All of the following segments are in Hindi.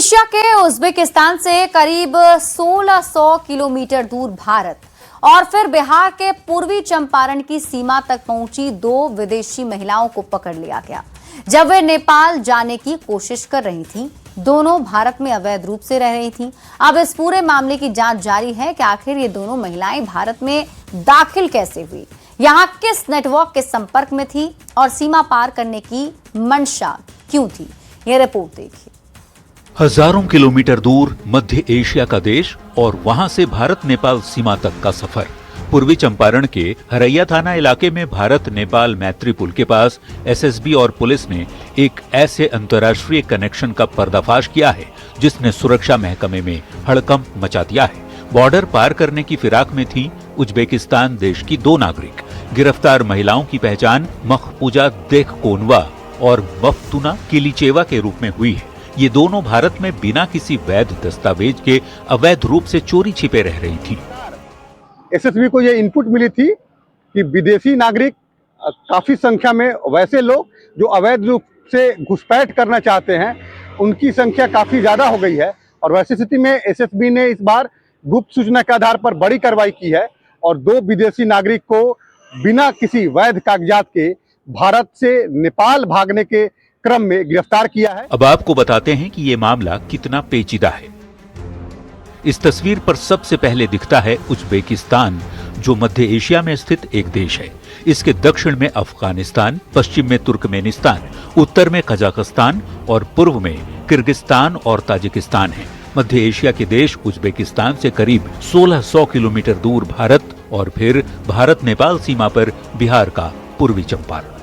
एशिया के उज्बेकिस्तान से करीब 1600 किलोमीटर दूर भारत और फिर बिहार के पूर्वी चंपारण की सीमा तक पहुंची दो विदेशी महिलाओं को पकड़ लिया गया जब वे नेपाल जाने की कोशिश कर रही थीं। दोनों भारत में अवैध रूप से रह रही थीं। अब इस पूरे मामले की जांच जारी है कि आखिर ये दोनों महिलाएं भारत में दाखिल कैसे हुई, यहां किस नेटवर्क के संपर्क में थी और सीमा पार करने की मंशा क्यों थी। यह रिपोर्ट देखिए। हजारों किलोमीटर दूर मध्य एशिया का देश और वहां से भारत नेपाल सीमा तक का सफर। पूर्वी चंपारण के हरैया थाना इलाके में भारत नेपाल मैत्री पुल के पास एसएसबी और पुलिस ने एक ऐसे अंतर्राष्ट्रीय कनेक्शन का पर्दाफाश किया है जिसने सुरक्षा महकमे में हड़कंप मचा दिया है। बॉर्डर पार करने की फिराक में थी उज्बेकिस्तान देश की दो नागरिक। गिरफ्तार महिलाओं की पहचान मखपूजा देखकोनवा और मफ्तूना किलीचेवा के रूप में हुई है। ये दोनों भारत में बिना किसी वैध दस्तावेज के अवैध रूप से चोरी छिपे रह रही थी। एसएसबी को ये इनपुट मिली थी कि विदेशी नागरिक काफी संख्या में वैसे लोग जो अवैध रूप से घुसपैठ करना चाहते हैं उनकी संख्या काफी ज्यादा हो गई है और वैसी स्थिति में एसएसबी ने इस बार गुप्त सूचना के आधार पर बड़ी कार्रवाई की है और दो विदेशी नागरिक को बिना किसी वैध कागजात के भारत से नेपाल भागने के क्रम में गिरफ्तार किया है। अब आपको बताते हैं कि ये मामला कितना पेचीदा है। इस तस्वीर पर सबसे पहले दिखता है उज्बेकिस्तान, जो मध्य एशिया में स्थित एक देश है। इसके दक्षिण में अफगानिस्तान, पश्चिम में तुर्कमेनिस्तान, उत्तर में कजाकिस्तान और पूर्व में किर्गिस्तान और ताजिकिस्तान है। मध्य एशिया के देश उज्बेकिस्तान से करीब 1600 किलोमीटर दूर भारत और फिर भारत नेपाल सीमा पर बिहार का पूर्वी चंपारण।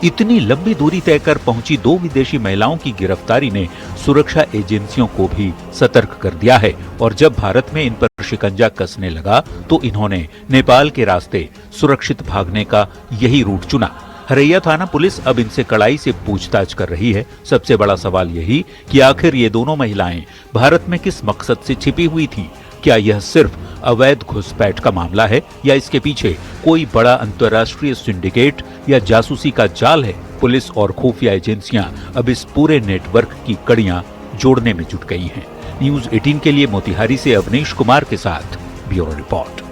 इतनी लंबी दूरी तय कर पहुंची दो विदेशी महिलाओं की गिरफ्तारी ने सुरक्षा एजेंसियों को भी सतर्क कर दिया है और जब भारत में इन पर शिकंजा कसने लगा तो इन्होंने नेपाल के रास्ते सुरक्षित भागने का यही रूट चुना। हरैया थाना पुलिस अब इनसे कड़ाई से पूछताछ कर रही है। सबसे बड़ा सवाल यही कि आखिर ये दोनों महिलाएं भारत में किस मकसद से छिपी हुई थी। क्या यह सिर्फ अवैध घुसपैठ का मामला है या इसके पीछे कोई बड़ा अंतर्राष्ट्रीय सिंडिकेट या जासूसी का जाल है। पुलिस और खुफिया एजेंसियां अब इस पूरे नेटवर्क की कड़ियां जोड़ने में जुट गई हैं। न्यूज़ 18 के लिए मोतिहारी से अवनीश कुमार के साथ ब्यूरो रिपोर्ट।